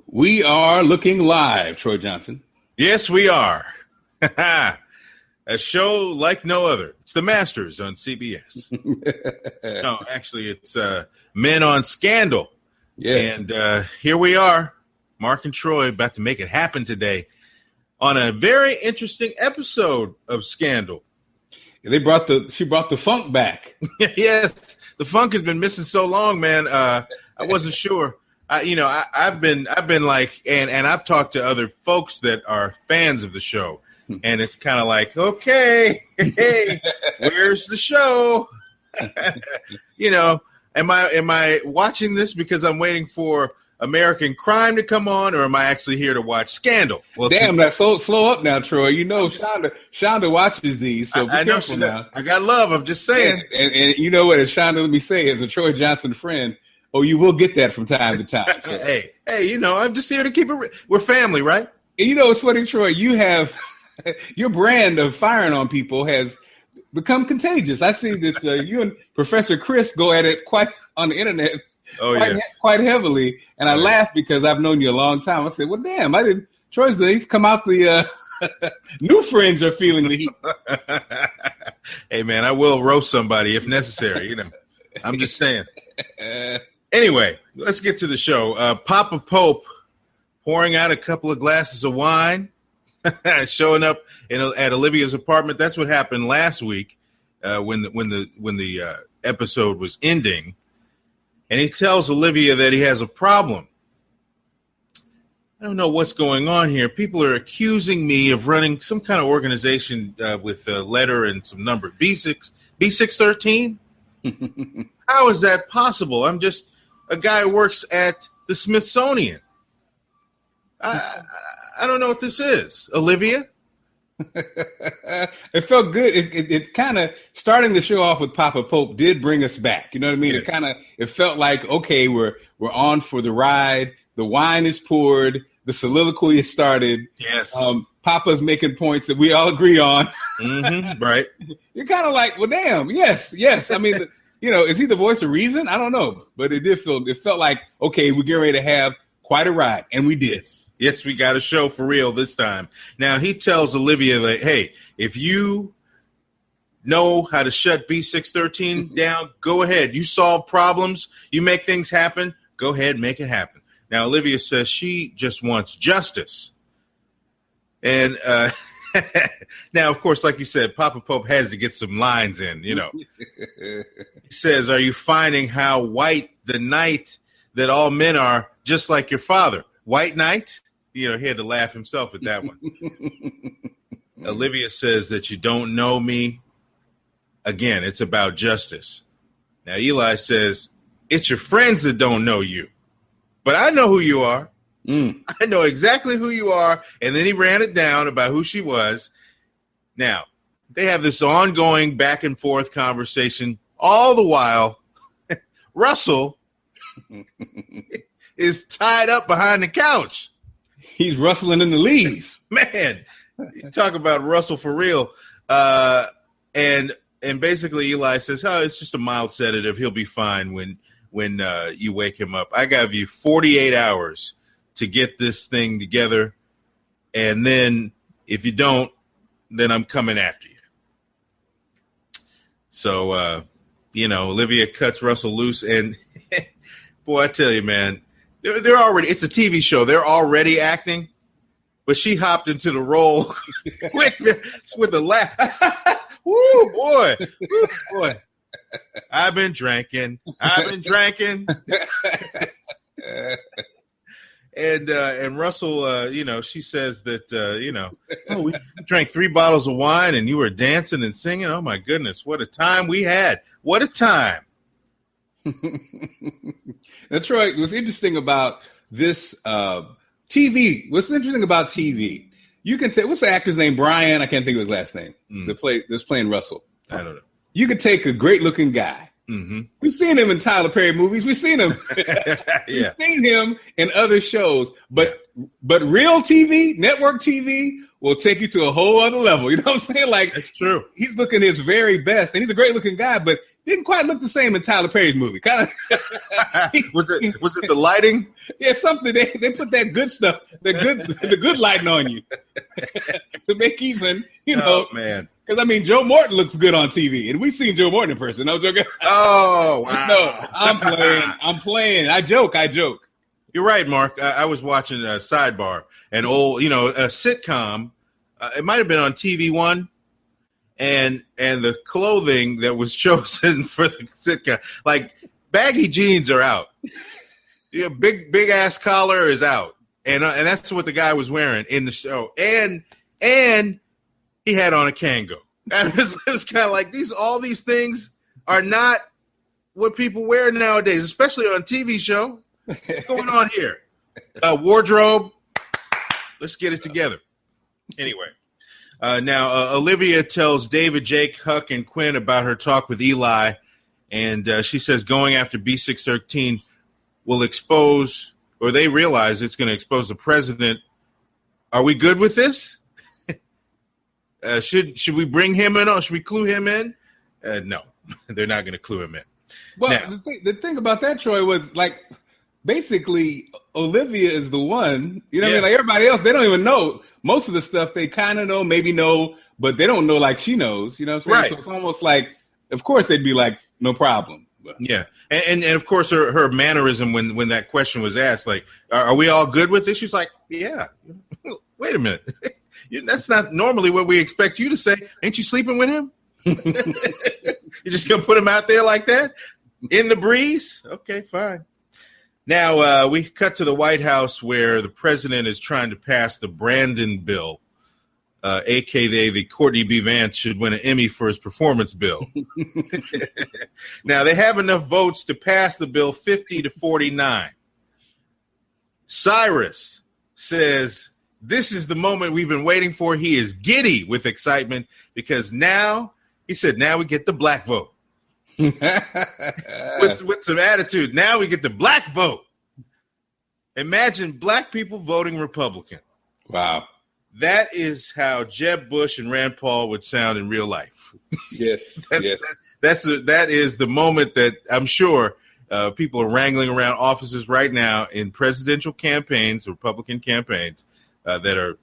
We are looking live, Troy Johnson. Yes, we are. A show like no other. It's The Masters on CBS. No, actually, it's Men on Scandal. Yes. And here we are, Mark and Troy, about to make it happen today on a very interesting episode of Scandal. She brought the funk back. Yes, the funk has been missing so long, man. I wasn't sure. I've been like, and I've talked to other folks that are fans of the show, and it's kind of like, okay, hey, where's the show? Am I watching this because I'm waiting for American Crime to come on, or am I actually here to watch Scandal? Well, damn, that's so slow up now, Troy. You know, Shonda watches these, so I know now. I got love. I'm just saying, and you know what? As Shonda, let me say, as a Troy Johnson friend. Oh, you will get that from time to time. So. hey, I'm just here to keep it. We're family, right? And it's funny, Troy. You have your brand of firing on people has become contagious. I see that you and Professor Chris go at it quite on the internet. Quite heavily, and I laugh because I've known you a long time. I said, "Well, damn, I didn't." He's come out the new friends are feeling the heat. Hey, man, I will roast somebody if necessary. I'm just saying. Anyway, let's get to the show. Papa Pope pouring out a couple of glasses of wine, showing up at Olivia's apartment. That's what happened last week when the episode was ending, and he tells Olivia that he has a problem. I don't know what's going on here. People are accusing me of running some kind of organization with a letter and some number B613. How is that possible? I'm just a guy who works at the Smithsonian. I don't know what this is. Olivia? It felt good. It kind of starting the show off with Papa Pope did bring us back. You know what I mean? Yes. It felt like, okay, we're on for the ride. The wine is poured. The soliloquy has started. Yes. Papa's making points that we all agree on. Mm-hmm, right. You're kind of like, well, damn, yes. I mean, is he the voice of reason? I don't know, but it felt like, okay, we're getting ready to have quite a ride, and we did. Yes, we got a show for real this time. Now, he tells Olivia that, hey, if you know how to shut B613 down, go ahead. You solve problems. You make things happen. Go ahead, make it happen. Now, Olivia says she just wants justice. And now, of course, like you said, Papa Pope has to get some lines in, He says, are you finding how white the knight that all men are, just like your father? White knight? He had to laugh himself at that one. Olivia says that you don't know me. Again, it's about justice. Now, Eli says, it's your friends that don't know you. But I know who you are. I know exactly who you are. And then he ran it down about who she was. Now, they have this ongoing back and forth conversation. All the while, Russell is tied up behind the couch. He's rustling in the leaves. Man, you talk about Russell for real. And basically Eli says, oh, it's just a mild sedative. He'll be fine when you wake him up. I got you 48 hours to get this thing together. And then if you don't, then I'm coming after you. So, Olivia cuts Russell loose. And boy, I tell you, man, they're already, it's a TV show. They're already acting, but she hopped into the role with a laugh. Woo, boy. Woo, boy. I've been drinking. And Russell, she says that, we drank 3 bottles of wine and you were dancing and singing. Oh, my goodness. What a time we had. What a time. That's right. What's interesting about this TV, what's interesting about TV, you can take, what's the actor's name? Brian, I can't think of his last name. That's playing Russell. I don't know. You could take a great looking guy. Mm-hmm. We've seen him in Tyler Perry movies. We've seen him. Yeah. We've seen him in other shows. But real TV, network TV, will take you to a whole other level. You know what I'm saying? Like, that's true. He's looking his very best, and he's a great looking guy, but didn't quite look the same in Tyler Perry's movie. Kind of was it the lighting? Yeah, something they put that good stuff, the good lighting on you to make even, Oh, man. Because I mean, Joe Morton looks good on TV, and we've seen Joe Morton in person. No joke. Oh, wow. No, I'm playing. I joke. You're right, Mark. I was watching Sidebar, an old, a sitcom. It might have been on TV One, and the clothing that was chosen for the sitcom, like baggy jeans are out. Yeah, big ass collar is out, and that's what the guy was wearing in the show, and he had on a Kango. And it was kind of like all these things are not what people wear nowadays, especially on a TV show. What's going on here? Wardrobe. Let's get it together. Anyway, now Olivia tells David, Jake, Huck, and Quinn about her talk with Eli, and she says going after B613 will expose, or they realize it's going to expose the president. Are we good with this? Should we bring him in? Or should we clue him in? No, they're not going to clue him in. Well, now, the thing about that, Troy, was like basically Olivia is the one. You know what I mean? Like everybody else, they don't even know. Most of the stuff they kind of know, maybe know, but they don't know like she knows. You know what I'm saying? Right. So it's almost like, of course, they'd be like, no problem. But. Yeah, and of course her mannerism when that question was asked, like, are we all good with this? She's like, yeah. Wait a minute. That's not normally what we expect you to say. Ain't you sleeping with him? You just gonna put him out there like that in the breeze? Okay, fine. Now we cut to the White House where the president is trying to pass the Brandon bill, aka the Courtney B. Vance should win an Emmy for his performance bill. Now they have enough votes to pass the bill 50-49. Cyrus says, this is the moment we've been waiting for. He is giddy with excitement because now, he said, now we get the black vote. with some attitude. Now we get the black vote. Imagine black people voting Republican. Wow. That is how Jeb Bush and Rand Paul would sound in real life. Yes. That is the moment that I'm sure people are wrangling around offices right now in presidential campaigns, Republican campaigns. That are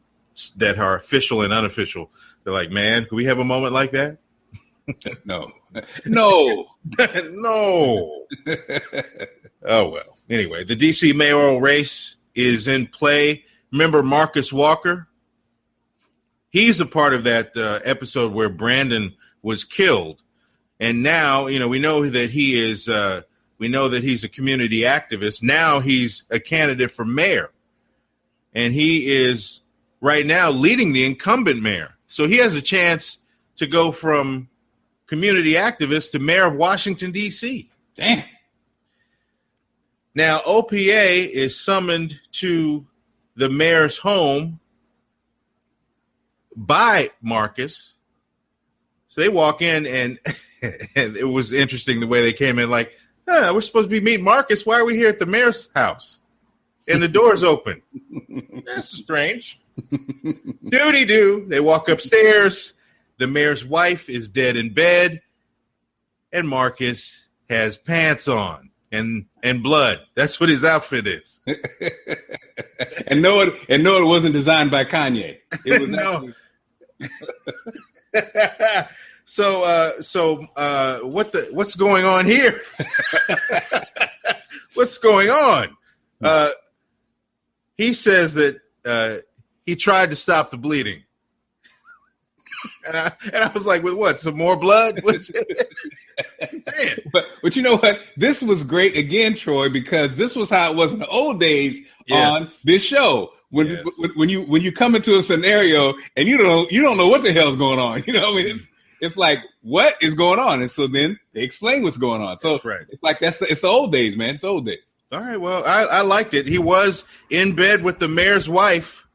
official and unofficial. They're like, man, can we have a moment like that? No. No. Oh, well. Anyway, the D.C. mayoral race is in play. Remember Marcus Walker? He's a part of that episode where Brandon was killed. And now, we know that he's a community activist. Now he's a candidate for mayor. And he is right now leading the incumbent mayor. So he has a chance to go from community activist to mayor of Washington, D.C. Damn. Now, OPA is summoned to the mayor's home by Marcus. So they walk in, and it was interesting the way they came in, like, we're supposed to be meeting Marcus. Why are we here at the mayor's house? And the door's open. That's strange. Doody-doo. They walk upstairs. The mayor's wife is dead in bed. And Marcus has pants on and blood. That's what his outfit is. and no, it wasn't designed by Kanye. It was no. So what's going on here? What's going on? He says that he tried to stop the bleeding. And I was like, with what? Some more blood? But you know what? This was great again, Troy, because this was how it was in the old days on this show. When you come into a scenario and you don't know what the hell's going on. You know what I mean? It's like, what is going on? And so then they explain what's going on. So It's like it's the old days, man. It's the old days. All right. Well, I liked it. He was in bed with the mayor's wife.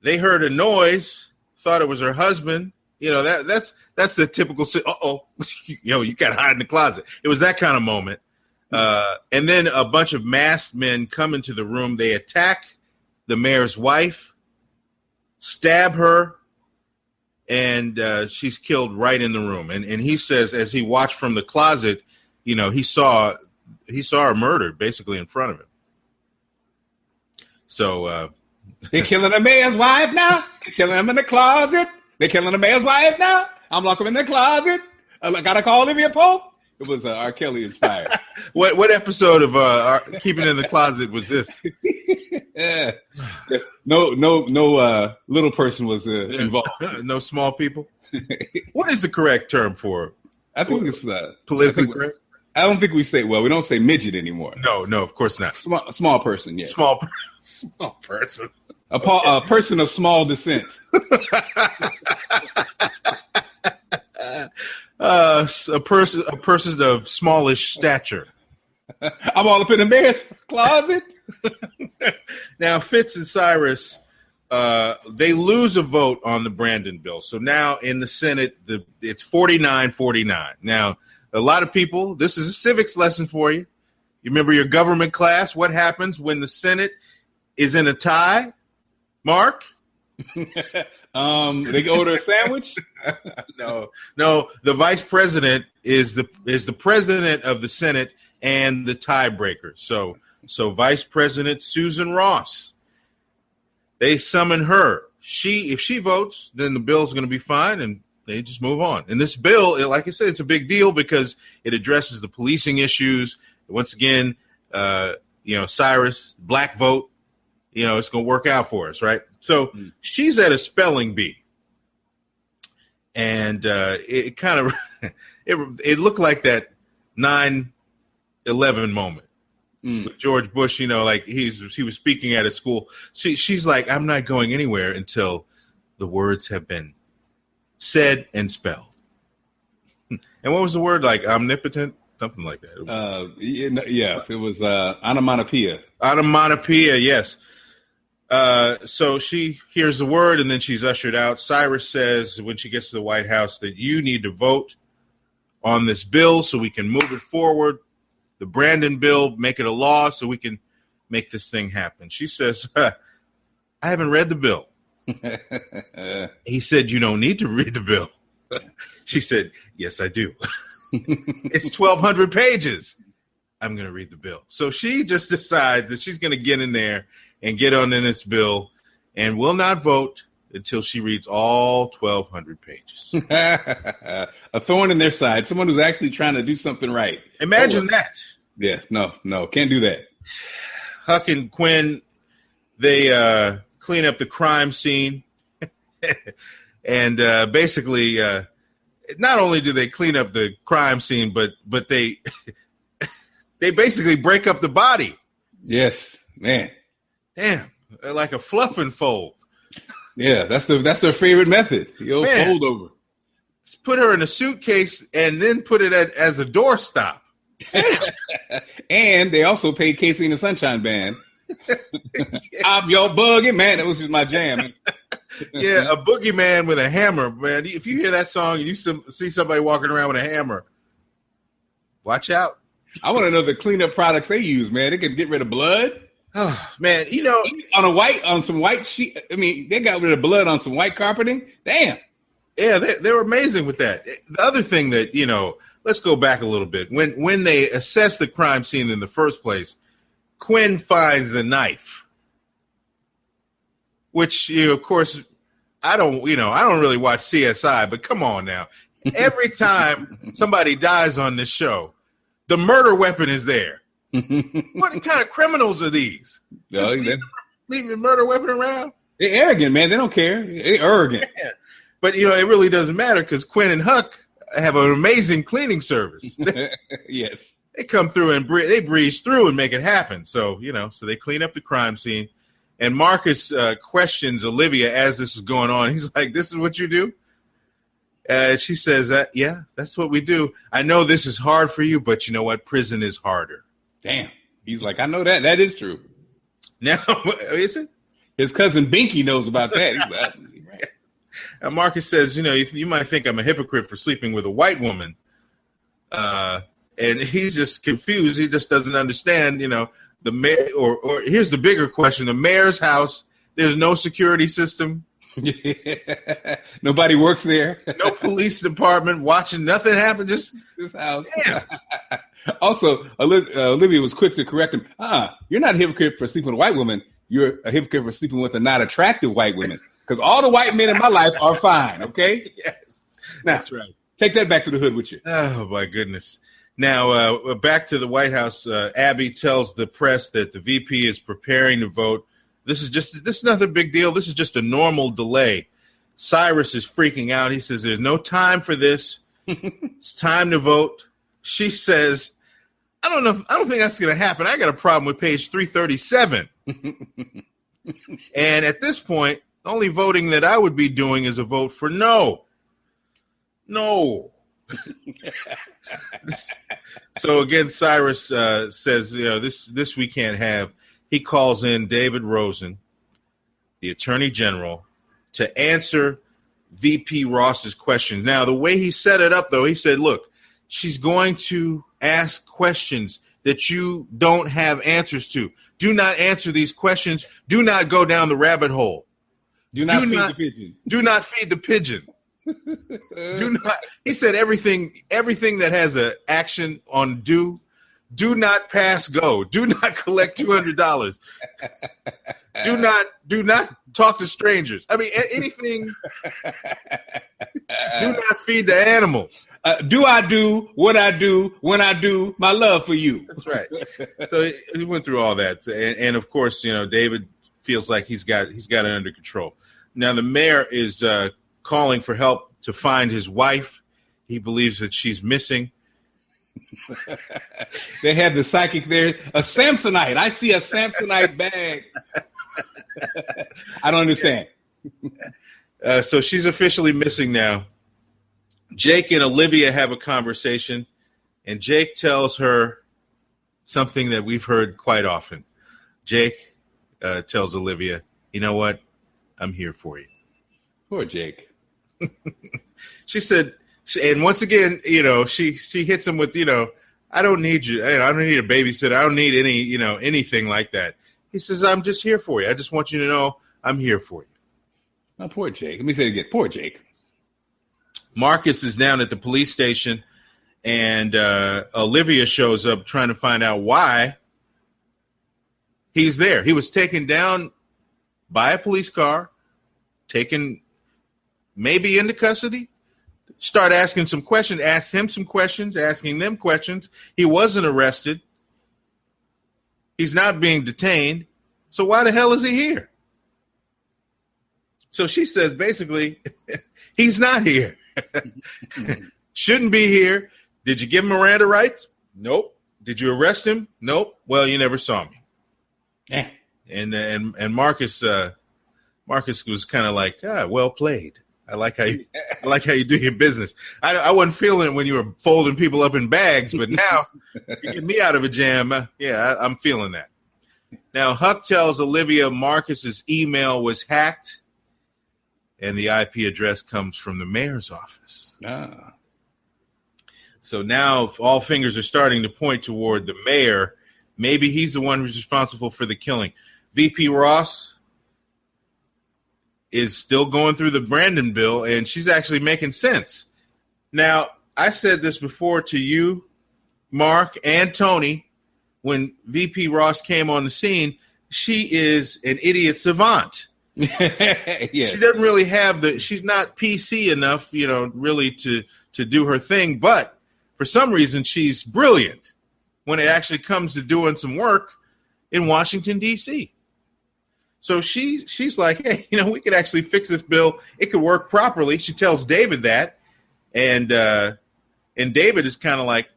They heard a noise, thought it was her husband. You know, that's the typical. You got to hide in the closet. It was that kind of moment. And then a bunch of masked men come into the room. They attack the mayor's wife. stab her, and she's killed right in the room. And he says, as he watched from the closet, he saw her murdered basically in front of him. So they're killing the mayor's wife now. They're killing him in the closet. They're killing the mayor's wife now. I'm locking him in the closet. I gotta call Olivia Pope. It was R. Kelly inspired. What episode of Keeping in the Closet was this? Yeah. No little person was involved. No small people. What is the correct term for? I think it's politically correct. I don't think we don't say midget anymore. No, of course not. Small person, yes. Small person. A person of small descent. A person of smallish stature. I'm all up in the mayor's closet. Now, Fitz and Cyrus, they lose a vote on the Brandon bill. So now in the Senate, it's 49-49. Now, a lot of people, this is a civics lesson for you. You remember your government class? What happens when the Senate is in a tie? Mark? They order a sandwich? No. The vice president is the president of the Senate and the tiebreaker. So Vice President Susan Ross, they summon her. If she votes, then the bill's going to be fine, and they just move on. And this bill, like I said, it's a big deal because it addresses the policing issues. Once again, Cyrus, black vote, it's going to work out for us, right? So she's at a spelling bee. And it kind of it looked like that 9/11 moment with George Bush. Like he was speaking at a school. She's like, I'm not going anywhere until the words have been said and spelled. And what was the word? Like omnipotent, something like that. It was onomatopoeia. Onomatopoeia, yes. So she hears the word and then she's ushered out. Cyrus says when she gets to the White House that you need to vote on this bill so we can move it forward. The Brandon bill, make it a law so we can make this thing happen. She says, I haven't read the bill. He said, you don't need to read the bill. She said, yes, I do. It's 1,200 pages. I'm going to read the bill. So she just decides that she's going to get in there and get on in this bill and will not vote until she reads all 1,200 pages. A thorn in their side. Someone who's actually trying to do something right. Imagine that. Yeah, no, can't do that. Huck and Quinn, they clean up the crime scene. And basically, not only do they clean up the crime scene, but they they basically break up the body. Yes, man. Damn, like a fluff and fold. Yeah, that's their favorite method. The old fold over. Put her in a suitcase and then put it as a doorstop. And they also paid Casey and the Sunshine Band. I'm your boogie man. That was just my jam. Yeah, a boogeyman with a hammer, man. If you hear that song and you see somebody walking around with a hammer, watch out. I want to know the cleanup products they use, man. They can get rid of blood. Oh, man, on some white sheet. I mean, they got rid of blood on some white carpeting. Damn. Yeah, they were amazing with that. The other thing that, let's go back a little bit. When they assess the crime scene in the first place, Quinn finds a knife, which, of course, I don't really watch CSI, but come on now. Every time somebody dies on this show, the murder weapon is there. What kind of criminals are these? Leaving the murder weapon around? They're arrogant, man. They don't care. They're arrogant. Yeah. But, it really doesn't matter because Quinn and Huck have an amazing cleaning service. Yes. They come through and they breeze through and make it happen. So, so they clean up the crime scene. And Marcus questions Olivia as this is going on. He's like, this is what you do? She says, yeah, that's what we do. I know this is hard for you, but you know what? Prison is harder. Damn. He's like, I know that. That is true. Now, is it? His cousin Binky knows about that. He's like, right. And Marcus says, you might think I'm a hypocrite for sleeping with a white woman. And he's just confused. He just doesn't understand, the mayor, or here's the bigger question. The mayor's house, there's no security system. Nobody works there. No police department watching. Nothing happened. Just This house. damn. Also, Olivia was quick to correct him. You're not a hypocrite for sleeping with a white woman. You're a hypocrite for sleeping with a not attractive white woman. Because all the white men in my life are fine. Okay. Yes, Now, that's right. take that back to the hood with you. Oh my goodness. Now back to the White House. Abby tells the press that the VP is preparing to vote. This is nothing big deal. This is just a normal delay. Cyrus is freaking out. He says there's no time for this. It's time to vote. She says, I don't think that's going to happen. I got a problem with page 337. And at this point, the only voting that I would be doing is a vote for no. No. So again, Cyrus says, this we can't have. He calls in David Rosen, the Attorney General, to answer VP Ross's questions. Now, the way he set it up, though, he said, look, she's going to ask questions that you don't have answers to. Do not answer these questions. Do not go down the rabbit hole. Do not feed the pigeon. Do not feed the pigeon. Do not. He said everything that has an action on do not pass go. Do not collect $200. Do not talk to strangers. I mean, anything. Do not feed the animals. Do I do what I do when I do my love for you? That's right. So he went through all that, and of course, David feels like he's got it under control. Now the mayor is calling for help to find his wife. He believes that she's missing. They had the psychic there. A Samsonite. I see a Samsonite bag. I don't understand. So she's officially missing now. Jake and Olivia have a conversation, and Jake tells her something that we've heard quite often. Jake tells Olivia, you know what? I'm here for you. Poor Jake. She said, and once again, she hits him with, I don't need you. I don't need a babysitter. I don't need anything like that. He says, I'm just here for you. I just want you to know I'm here for you. Oh, poor Jake. Let me say it again. Poor Jake. Marcus is down at the police station, and Olivia shows up trying to find out why he's there. He was taken down by a police car, taken maybe into custody. Start asking some questions, asked him some questions, asking them questions. He wasn't arrested. He's not being detained. So why the hell is he here? So she says, basically, he's not here. Shouldn't be here. Did you give him Miranda rights? Nope. Did you arrest him? Nope. Well, you never saw me. Yeah. And Marcus was kind of like, well played. I like how you do your business. I wasn't feeling it when you were folding people up in bags, but now you get me out of a jam. I'm feeling that. Now Huck tells Olivia Marcus's email was hacked, and the IP address comes from the mayor's office. So now all fingers are starting to point toward the mayor. Maybe he's the one who's responsible for the killing. VP Ross is still going through the Brandon bill, and she's actually making sense. Now, I said this before to you, Mark, and Tony, when VP Ross came on the scene. She is an idiot savant. Yes. She doesn't really have she's not PC enough, really to do her thing, but for some reason she's brilliant when it actually comes to doing some work in Washington, D.C. So she's like, hey, we could actually fix this bill. It could work properly. She tells David that, and David is kind of like,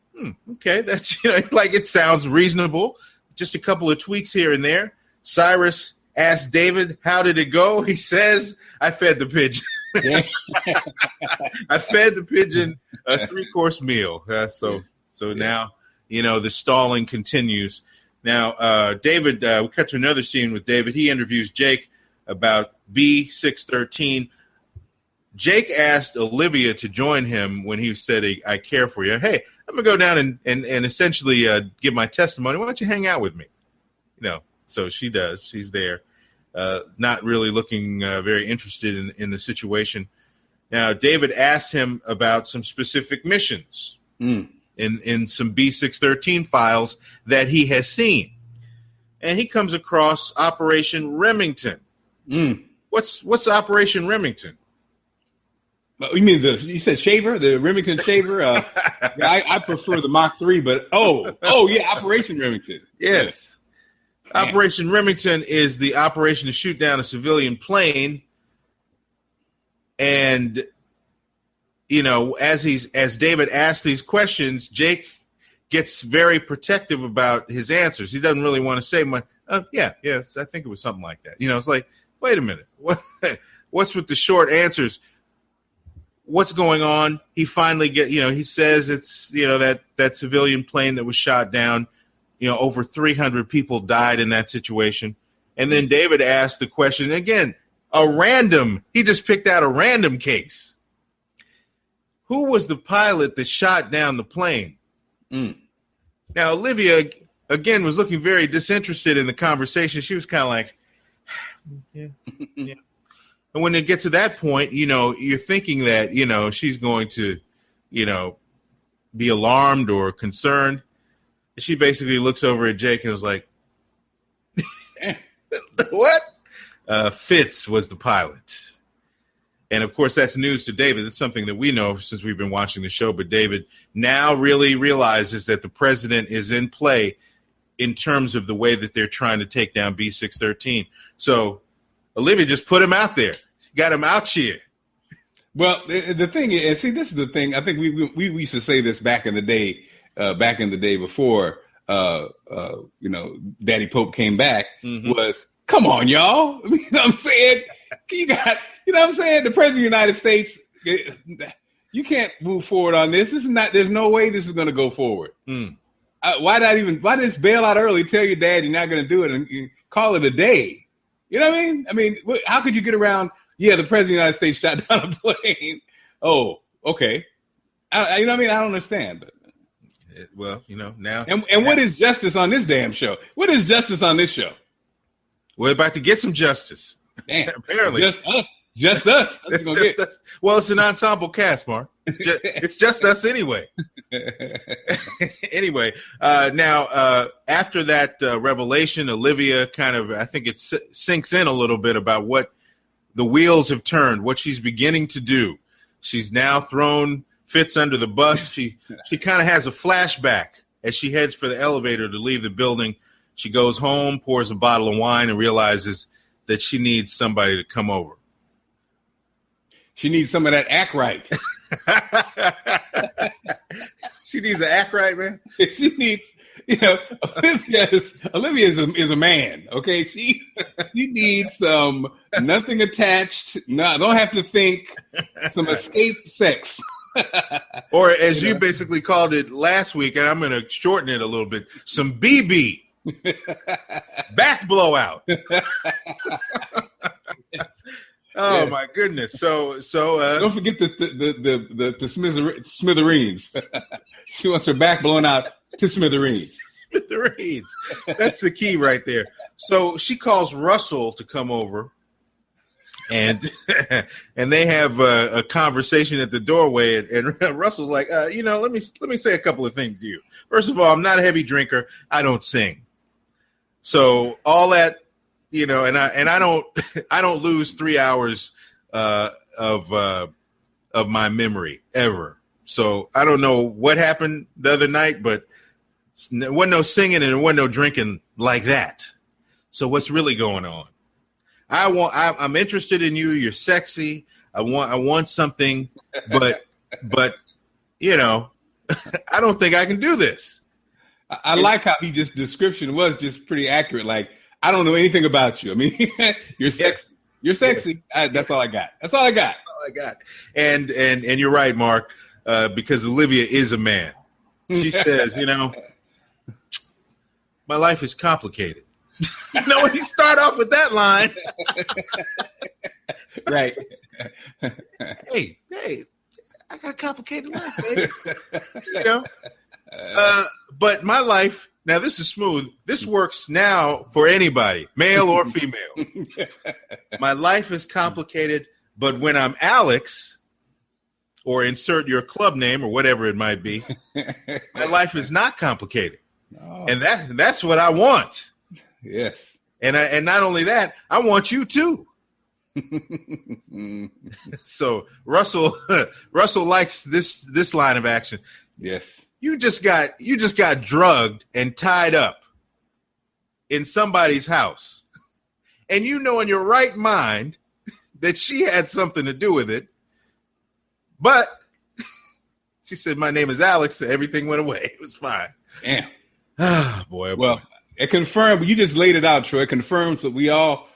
okay, that's like it sounds reasonable. Just a couple of tweaks here and there. Cyrus asks David, how did it go? He says, I fed the pigeon. I fed the pigeon a 3-course meal. So now, the stalling continues. Now, David, we cut to another scene with David. He interviews Jake about B613. Jake asked Olivia to join him when he said, I care for you. Hey, I'm going to go down and essentially give my testimony. Why don't you hang out with me? So she does. She's there. not really looking very interested in the situation. Now, David asked him about some specific missions in some B613 files that he has seen. And he comes across Operation Remington. What's Operation Remington? You mean you said shaver, the Remington shaver? I prefer the Mach 3, but yeah, Operation Remington. Yes. Man. Operation Remington is the operation to shoot down a civilian plane. And, you know, as David asks these questions, Jake gets very protective about his answers. He doesn't really want to say much. Yes, I think it was something like that. You know, it's like, wait a minute. What's with the short answers? What's going on? He finally he says it's, that civilian plane that was shot down, over 300 people died in that situation. And then David asked the question again, he just picked out a random case. Who was the pilot that shot down the plane? Now, Olivia, again, was looking very disinterested in the conversation. She was kind of like, yeah. And when they get to that point, you're thinking that, she's going to, be alarmed or concerned. She basically looks over at Jake and was like, what? Fitz was the pilot. And, of course, that's news to David. It's something that we know since we've been watching the show. But David now really realizes that the president is in play in terms of the way that they're trying to take down B613. So Olivia just put him out there. She got him out here. Well, the thing is, see, this is the thing. I think we used to say this back in the day before, Daddy Pope came back, was, come on, y'all. You know what I'm saying? The President of the United States, you can't move forward on this. There's no way this is going to go forward. Why just bail out early, tell your dad you're not going to do it and call it a day? You know what I mean? How could you get around, the President of the United States shot down a plane? Oh, okay. You know what I mean? I don't understand. But. Well, now. And what is justice on this damn show? What is justice on this show? We're about to get some justice. Damn. Apparently. Just us. It's just us. Well, it's an ensemble cast, Mark. It's just us anyway. Anyway, now after that revelation, Olivia kind of, I think it sinks in a little bit about what the wheels have turned, what she's beginning to do. She's now thrown Fitz under the bus. She kind of has a flashback as she heads for the elevator to leave the building. She goes home, pours a bottle of wine, and realizes that she needs somebody to come over. She needs some of that act right. She needs an act right, man. She needs, Olivia is a man. Okay, she needs some nothing attached. No, don't have to think. Some escape sex. Or as you basically called it last week, and I'm going to shorten it a little bit, some BB. Back blowout. Oh my goodness! So don't forget the smithereens. She wants her back blown out to smithereens. Smithereens. That's the key right there. So she calls Russell to come over, and they have a conversation at the doorway. And Russell's like, let me say a couple of things to you. First of all, I'm not a heavy drinker. I don't sing. So all that, and I don't lose 3 hours of my memory ever. So I don't know what happened the other night, but there wasn't no singing and there wasn't no drinking like that. So what's really going on? I'm interested in you. You're sexy. I want something, but I don't think I can do this. I like how description was just pretty accurate. Like, I don't know anything about you. I mean, you're sexy. You're sexy. That's all I got. And you're right, Mark, because Olivia is a man. She says, my life is complicated. When you start off with that line. Right. Hey, I got a complicated life, baby. But my life Now, this is smooth. This works now for anybody, male or female. My life is complicated, but when I'm Alex, or insert your club name or whatever it might be, my life is not complicated. Oh. And that's what I want. Yes. And not only that, I want you too. So Russell likes this line of action. Yes. You just got drugged and tied up in somebody's house. And you know in your right mind that she had something to do with it. But she said, my name is Alex. So everything went away. It was fine. Damn. Ah, boy. Well, it confirmed. You just laid it out, Troy. It confirms what we all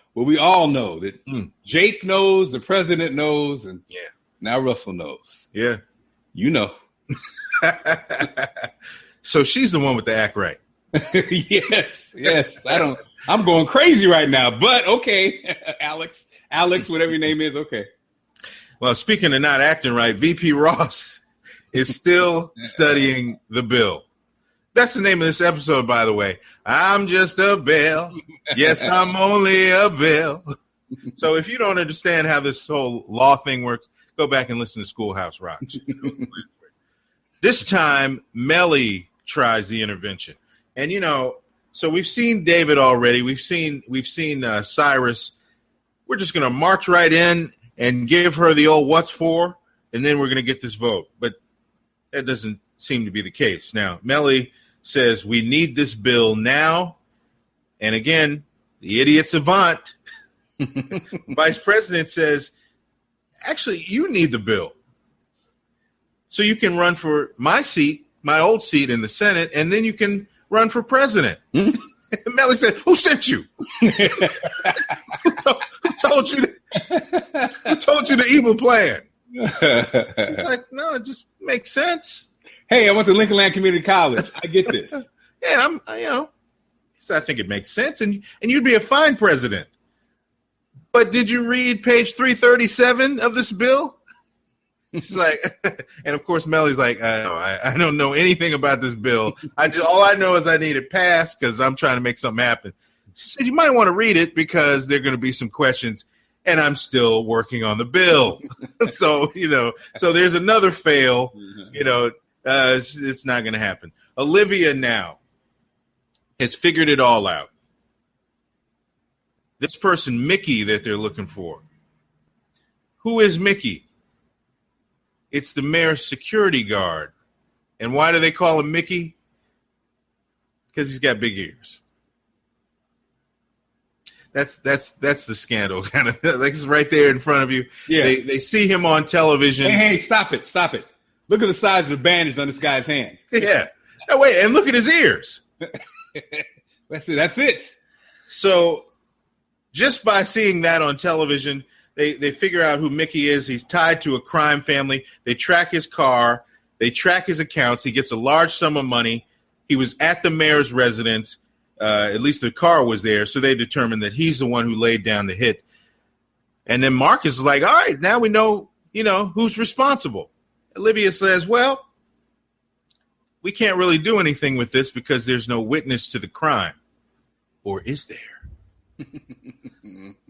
know, that Jake knows, the president knows, and now Russell knows. Yeah. You know. So she's the one with the act right. Yes. I'm going crazy right now, but okay. Alex, whatever your name is. Okay. Well, speaking of not acting right, VP Ross is still studying the bill. That's the name of this episode, by the way. I'm just a bill. Yes, I'm only a bill. So if you don't understand how this whole law thing works, go back and listen to Schoolhouse Rock. This time, Melly tries the intervention. And, so we've seen David already. We've seen Cyrus. We're just going to march right in and give her the old what's for, and then we're going to get this vote. But that doesn't seem to be the case. Now, Melly says we need this bill now. And again, the idiot savant, Vice President, says, actually, you need the bill. So you can run for my seat, my old seat in the Senate, and then you can run for president. Mm-hmm. Melly said, who sent you? Who told you the evil plan? He's like, no, it just makes sense. Hey, I went to Lincoln Land Community College. I get this. Yeah, I think it makes sense, and you'd be a fine president. But did you read page 337 of this bill? She's like, and of course, Melly's like, I don't know anything about this bill. All I know is I need it passed because I'm trying to make something happen. She said, you might want to read it because there are going to be some questions, and I'm still working on the bill. So there's another fail. It's not going to happen. Olivia now has figured it all out. This person, Mickey, that they're looking for. Who is Mickey? It's the mayor's security guard. And why do they call him Mickey? Because he's got big ears. That's the scandal, kind of like it's right there in front of you. Yeah. They see him on television. Hey, stop it. Look at the size of the bandage on this guy's hand. Yeah. Oh, wait, and look at his ears. That's it. So just by seeing that on television, they figure out who Mickey is. He's tied to a crime family. They track his car. They track his accounts. He gets a large sum of money. He was at the mayor's residence. At least the car was there. So they determined that he's the one who laid down the hit. And then Marcus is like, all right, now we know, who's responsible. Olivia says, well, we can't really do anything with this because there's no witness to the crime. Or is there?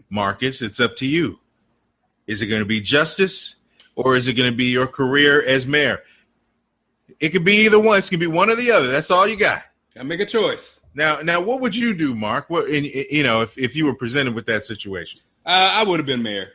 Marcus, it's up to you. Is it going to be justice or is it going to be your career as mayor? It could be either one. It's going to be one or the other. That's all you got. Gotta make a choice. Now, what would you do, Mark? If you were presented with that situation? I would have been mayor.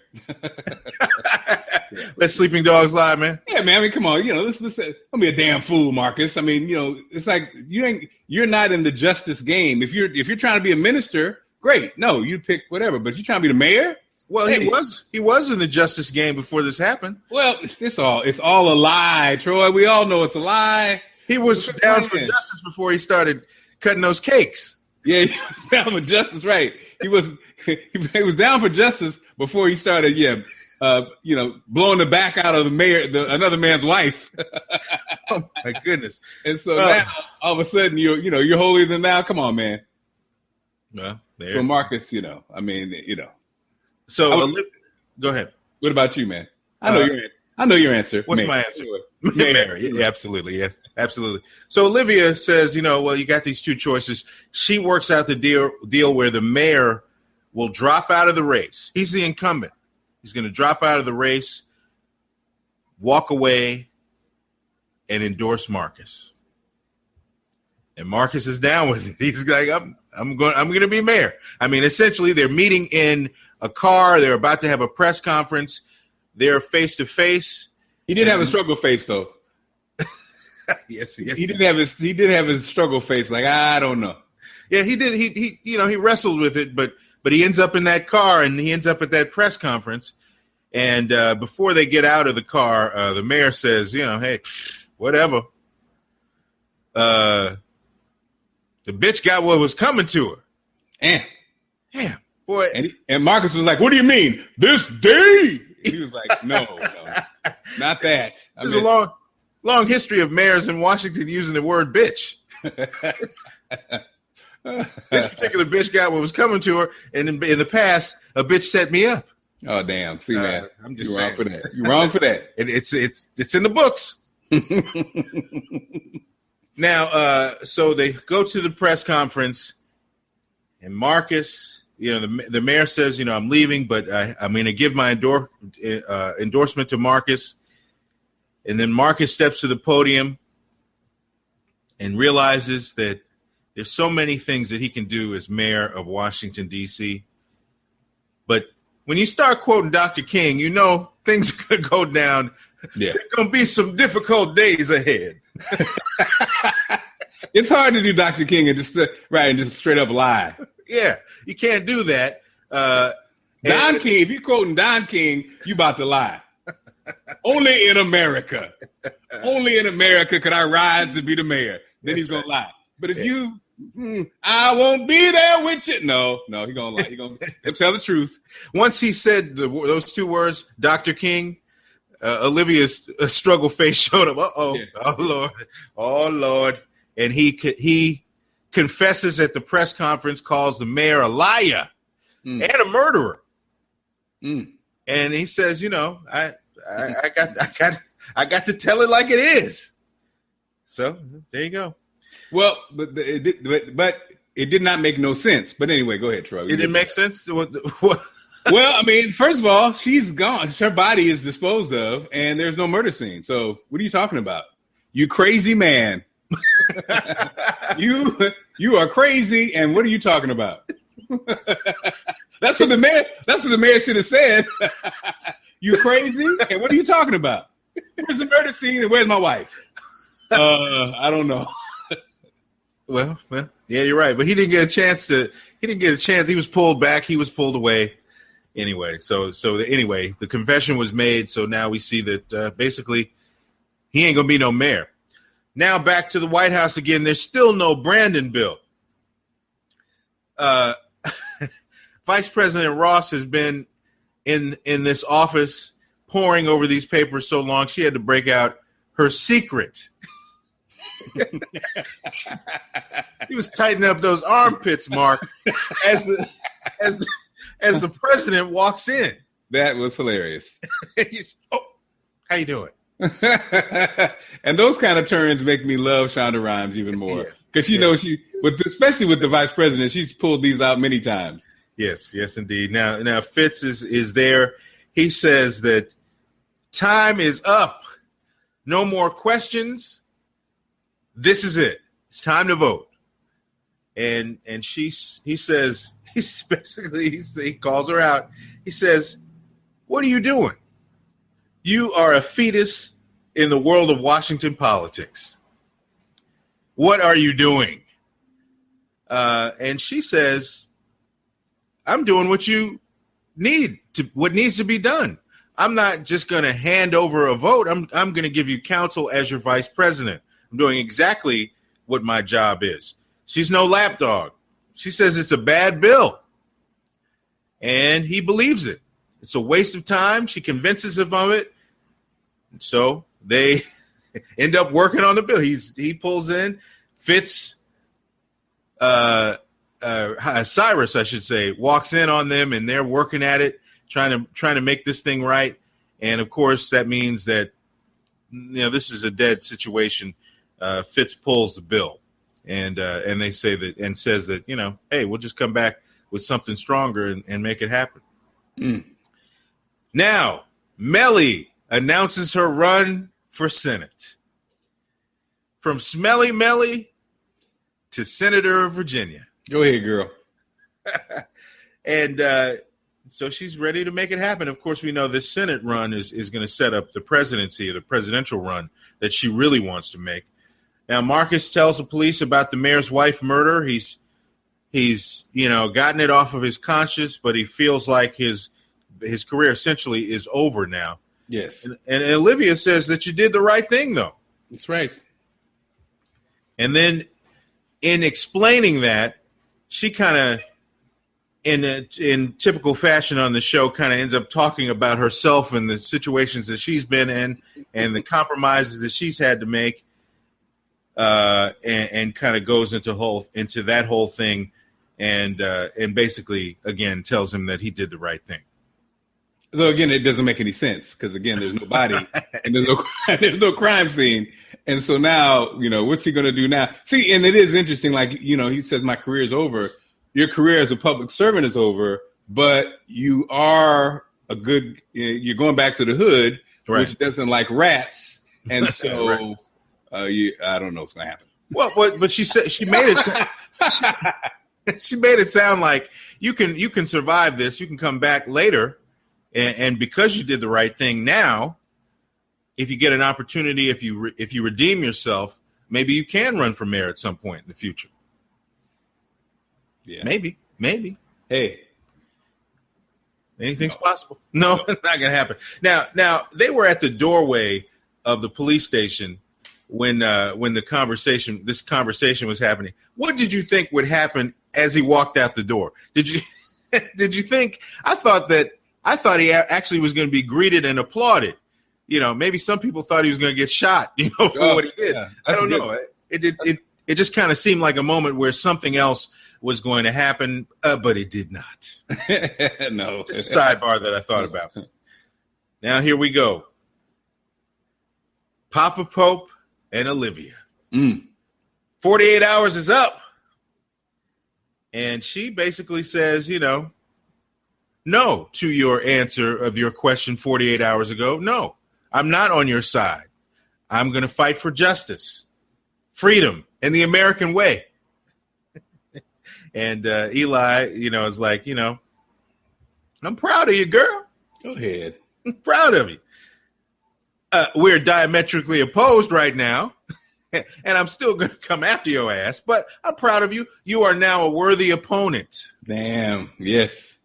Let sleeping dogs lie, man. Yeah, man. I mean, come on. Don't be a damn fool, Marcus. I mean, it's like you're not in the justice game. If you're trying to be a minister, great. No, you pick whatever. But you're trying to be the mayor. Well, hey. He was in the justice game before this happened. Well, it's all a lie, Troy. We all know it's a lie. He was down for justice before he started cutting those cakes. Yeah, he was down for justice, right? He was down for justice before he started, blowing the back out of another man's wife. Oh my goodness! And so now, all of a sudden, you're holier than thou. Come on, man. Well, so Marcus, So go ahead. What about you, man? I know I know your answer. What's Mayor. my answer? Mayor. Yeah, absolutely. Yes, absolutely. So Olivia says, well, you got these two choices. She works out the deal where the mayor will drop out of the race. He's the incumbent. He's going to drop out of the race, walk away, and endorse Marcus. And Marcus is down with it. He's like, I'm going to be mayor. I mean, essentially, they're meeting in a car. They're about to have a press conference. They're face to face. He did have a struggle face, though. Yes. He did have his struggle face. Like, I don't know. Yeah, he did. He wrestled with it, but he ends up in that car and he ends up at that press conference. And before they get out of the car, the mayor says, hey, whatever. The bitch got what was coming to her. Damn, boy. And Marcus was like, what do you mean? This day? And he was like, no, not that. There's a long history of mayors in Washington using the word bitch. This particular bitch got what was coming to her, and in the past, a bitch set me up. Oh, damn. See, man, I'm just You're saying. wrong for that. You're wrong for that. And it's in the books. Now, so they go to the press conference, and Marcus, the mayor says, I'm leaving, but I'm going to give my endorsement to Marcus. And then Marcus steps to the podium and realizes that there's so many things that he can do as mayor of Washington, D.C. But when you start quoting Dr. King, things are going to go down. Yeah. There's going to be some difficult days ahead. It's hard to do Dr. King and just straight up lie. Yeah, you can't do that. Don King, if you're quoting Don King, you about to lie. Only in America. Only in America could I rise to be the mayor. Then he's going to lie. But if I won't be there with you. No, he's going to lie. He'll tell the truth. Once he said those two words, Dr. King, Olivia's struggle face showed up. Yeah. Oh Lord. And he confesses at the press conference, calls the mayor a liar and a murderer. And he says, I got to tell it like it is. So there you go. Well, but it did not make no sense. But anyway, go ahead, Troy. It didn't make sense. What? Well, I mean, first of all, she's gone. Her body is disposed of, and there's no murder scene. So what are you talking about? You crazy man. You are crazy, and what are you talking about? That's what the mayor should have said. You crazy, and what are you talking about? Where's the murder scene, and where's my wife? I don't know. Well, yeah, you're right. But he didn't get a chance. He was pulled back. He was pulled away. Anyway, so anyway, the confession was made. So now we see that basically he ain't gonna be no mayor. Now back to the White House again. There's still no Brandon bill. Vice President Ross has been in this office poring over these papers so long she had to break out her secret. He was tightening up those armpits, Mark, as the president walks in. That was hilarious. How you doing? And those kind of turns make me love Shonda Rhimes even more because especially with the vice president, she's pulled these out many times. Yes, indeed. Now Fitz is there. He says that time is up. No more questions. This is it. It's time to vote. And he calls her out. He says, "What are you doing? You are a fetus in the world of Washington politics. What are you doing?" And she says, "I'm doing what needs to be done. I'm not just going to hand over a vote. I'm going to give you counsel as your vice president. I'm doing exactly what my job is." She's no lapdog. She says it's a bad bill. And he believes it. It's a waste of time. She convinces him of it. So they end up working on the bill. He pulls in. Fitz, Cyrus, I should say, walks in on them, and they're working at it, trying to make this thing right. And of course, that means that this is a dead situation. Fitz pulls the bill, and they say that and says that hey, we'll just come back with something stronger and make it happen. Now, Melly announces her run for Senate. From Smelly Melly to Senator of Virginia. Go ahead, girl. And so she's ready to make it happen. Of course, we know this Senate run is going to set up the presidency, or the presidential run that she really wants to make. Now, Marcus tells the police about the mayor's wife murder. He's gotten it off of his conscience, but he feels like his career essentially is over now. Yes. And Olivia says that you did the right thing, though. That's right. And then in explaining that, she kind of, in typical fashion on the show, kind of ends up talking about herself and the situations that she's been in and the compromises that she's had to make, and kind of goes into that whole thing, and basically, again, tells him that he did the right thing. Though, again, it doesn't make any sense because, again, there's no body and there's no crime scene. And so now, what's he going to do now? See, and it is interesting. Like, he says, my career is over. Your career as a public servant is over, but you are you're going back to the hood, right, which doesn't like rats. And so right. I don't know what's going to happen. Well, but she said she made it. She made it sound like you can survive this. You can come back later. And because you did the right thing now, if you get an opportunity, if you redeem yourself, maybe you can run for mayor at some point in the future. Yeah, maybe. Hey, anything's possible. No, it's not going to happen. Now they were at the doorway of the police station when this conversation was happening. What did you think would happen as he walked out the door? Did you think? I thought he actually was going to be greeted and applauded. Maybe some people thought he was going to get shot, for what he did. Yeah, I don't know. It just kind of seemed like a moment where something else was going to happen, but it did not. No. Just a sidebar that I thought about. Now, here we go. Papa Pope and Olivia. 48 hours is up. And she basically says, no to your answer of your question 48 hours ago. No, I'm not on your side. I'm going to fight for justice, freedom, and the American way. And Eli, is like, I'm proud of you, girl. Go ahead. I'm proud of you. We're diametrically opposed right now, and I'm still going to come after your ass, but I'm proud of you. You are now a worthy opponent. Damn. Yes.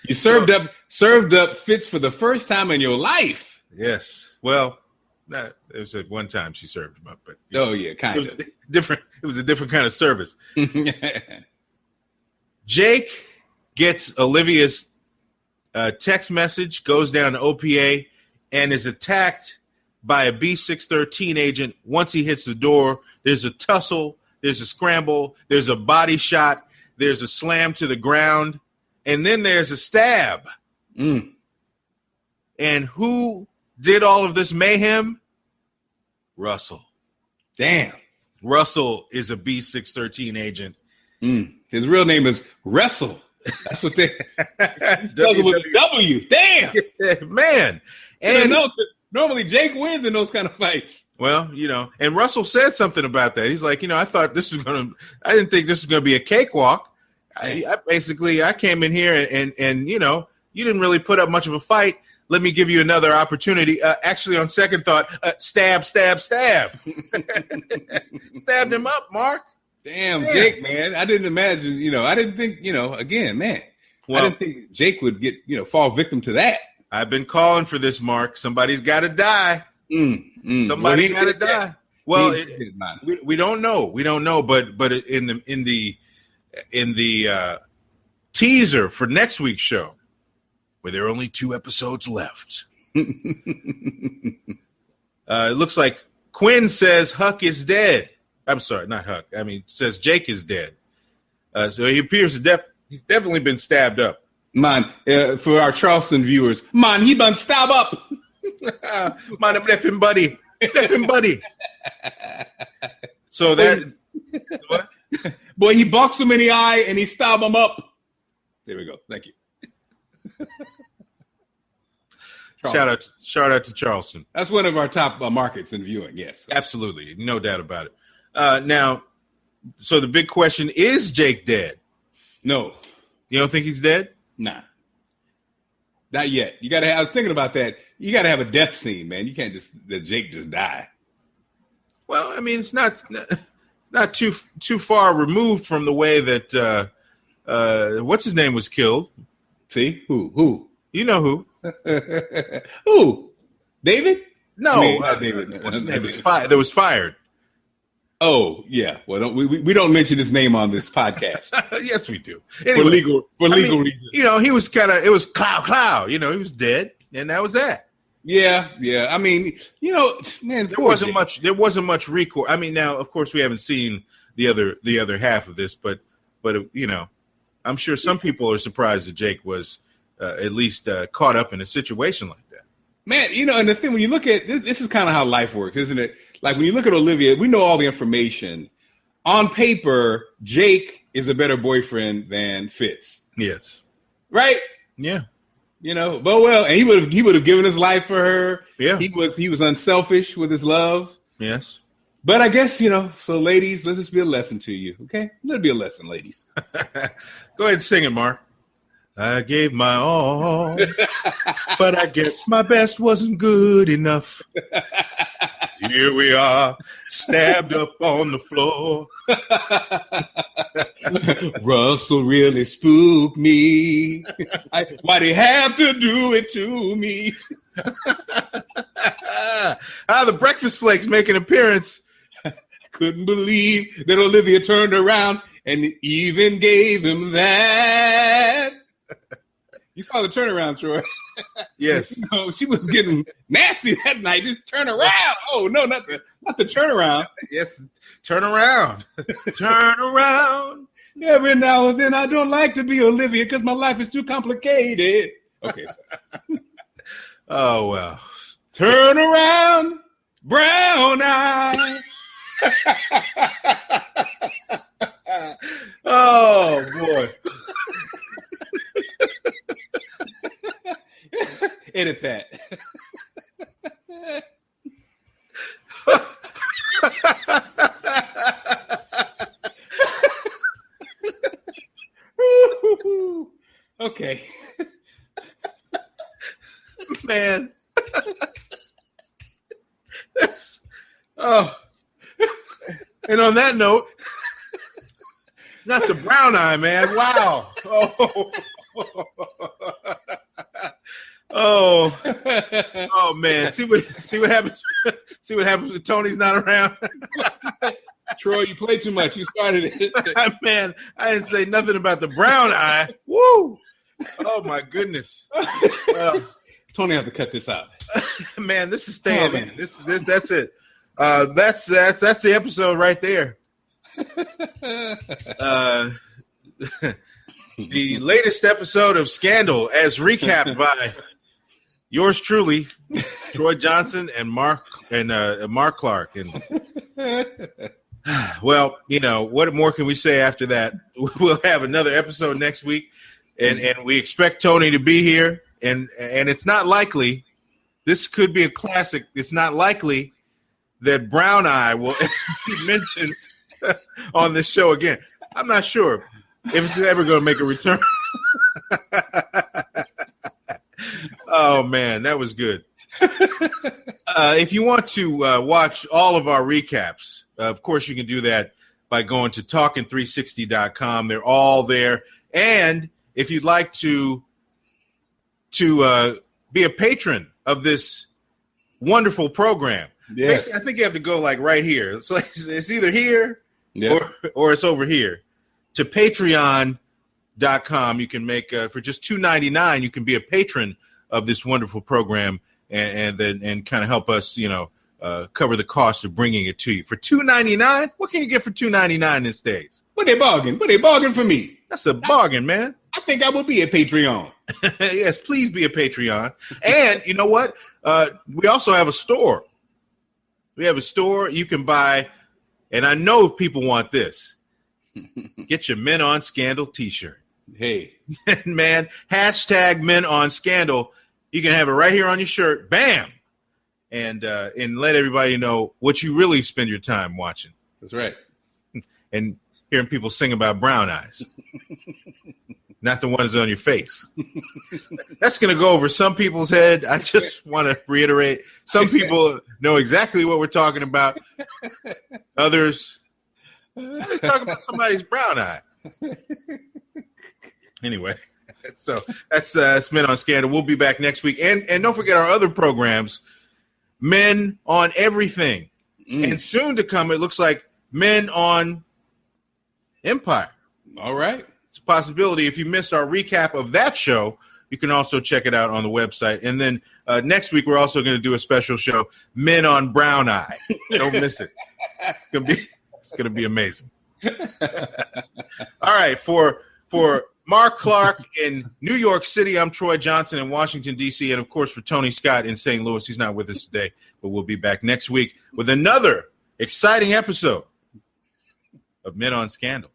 You served up Fitz for the first time in your life. Yes. Well, it was at one time she served him up, but kind of different. It was a different kind of service. Jake gets Olivia's text message, goes down to OPA, and is attacked by a B613 agent. Once he hits the door, there's a tussle, there's a scramble, there's a body shot, there's a slam to the ground, and then there's a stab. And who did all of this mayhem? Russell. Damn. Russell is a B613 agent. His real name is Wrestle. That's what they does it with a W. Damn. Man. And normally Jake wins in those kind of fights. Well, and Russell said something about that. He's like, I thought this was I didn't think this was going to be a cakewalk. I came in here and you didn't really put up much of a fight. Let me give you another opportunity. Actually, on second thought, stab. Stabbed him up, Mark. Damn, Jake, man. I didn't imagine, I didn't think, again, man. Well, I didn't think Jake would get, fall victim to that. I've been calling for this, Mark. Somebody's got to die. Somebody got to die. Well, we don't know. We don't know, but in the teaser for next week's show, where there are only 2 episodes left, it looks like Quinn says Huck is dead. I'm sorry, not Huck. I mean, says Jake is dead. So he appears he's definitely been stabbed up. Man, for our Charleston viewers, man, he been stabbed up. My left him buddy. So that what? Boy, he boxed him in the eye and he stabbed him up. There we go. Thank you. Shout out to Charleston. That's one of our top markets in viewing. Yes, absolutely, no doubt about it. Now, so the big question is: Jake dead? No, you don't think he's dead? Nah, not yet. You got to. I was thinking about that. You got to have a death scene, man. You can't just let Jake just die. Well, I mean, it's not too far removed from the way that what's his name was killed. See who? You know who? Who? David? No, I mean, not David. What's his name? That was fired. Oh yeah. Well, we don't mention his name on this podcast. Yes, we do. Anyway, for legal reasons. You know, he was it was Clow. You know, he was dead, and that was that. Yeah. I mean, you know, man, there wasn't much recourse. I mean, now of course we haven't seen the other half of this, but you know, I'm sure some people are surprised that Jake was at least caught up in a situation like that. Man, you know, and the thing when you look at this is kind of how life works, isn't it? Like when you look at Olivia, we know all the information. On paper, Jake is a better boyfriend than Fitz. Yes. Right? Yeah. You know, but well, and he would have given his life for her. Yeah. He was unselfish with his love. Yes. But I guess, you know, so ladies, let this be a lesson to you. Okay? Let it be a lesson, ladies. Go ahead and sing it, Mark. I gave my all, but I guess my best wasn't good enough. Here we are, stabbed up on the floor. Russell really spooked me. Why'd he have to do it to me? The breakfast flakes make an appearance. Couldn't believe that Olivia turned around and even gave him that. You saw the turnaround, Troy. Yes. You know, she was getting nasty that night. Just turn around. Oh no, not the turnaround. Yes, turn around. Turn around. Every now and then I don't like to be Olivia because my life is too complicated. Okay. Oh well. Turn around, brown eye. Oh boy. Edit that. Okay. Man. That's and on that note, not the brown eye, man. Wow. Oh man. See what happens. See what happens when Tony's not around. Troy, you played too much. You started it. Man, I didn't say nothing about the brown eye. Woo! Oh my goodness. Tony have to cut this out. Man, this is staying in. This that's it. That's the episode right there. The latest episode of Scandal, as recapped by yours truly, Troy Johnson and Mark Clark. And well, you know, what more can we say after that? We'll have another episode next week, and we expect Tony to be here. And it's not likely. This could be a classic. It's not likely that Brown Eye will be mentioned on this show again. I'm not sure if it's ever going to make a return. Oh, man, that was good. If you want to watch all of our recaps, of course, you can do that by going to talking360.com. They're all there. And if you'd like to be a patron of this wonderful program, basically, I think you have to go like right here. It's like it's either here or it's over here. To Patreon.com, you can make for just $2.99. You can be a patron of this wonderful program and kind of help us, you know, cover the cost of bringing it to you for $2.99. What can you get for $2.99 these days? What they bargain? What they bargain for me? That's a bargain, man. I think I will be a Patreon. Yes, please be a Patreon. And you know what? We also have a store. We have a store you can buy, and I know people want this. Get your Men on Scandal t-shirt. Hey. Man, hashtag Men on Scandal. You can have it right here on your shirt. Bam! And let everybody know what you really spend your time watching. That's right. And hearing people sing about brown eyes. Not the ones on your face. That's going to go over some people's head. I just want to reiterate. Some people know exactly what we're talking about. Others, we're talking about somebody's brown eye. Anyway, so that's Men on Scandal. We'll be back next week. And don't forget our other programs, Men on Everything. And soon to come, it looks like Men on Empire. All right. It's a possibility. If you missed our recap of that show, you can also check it out on the website. And then next week, we're also going to do a special show, Men on Brown Eye. Don't miss it. It's gonna be amazing. All right. For Mark Clark in New York City, I'm Troy Johnson in Washington, D.C., and, of course, for Tony Scott in St. Louis. He's not with us today, but we'll be back next week with another exciting episode of Men on Scandal.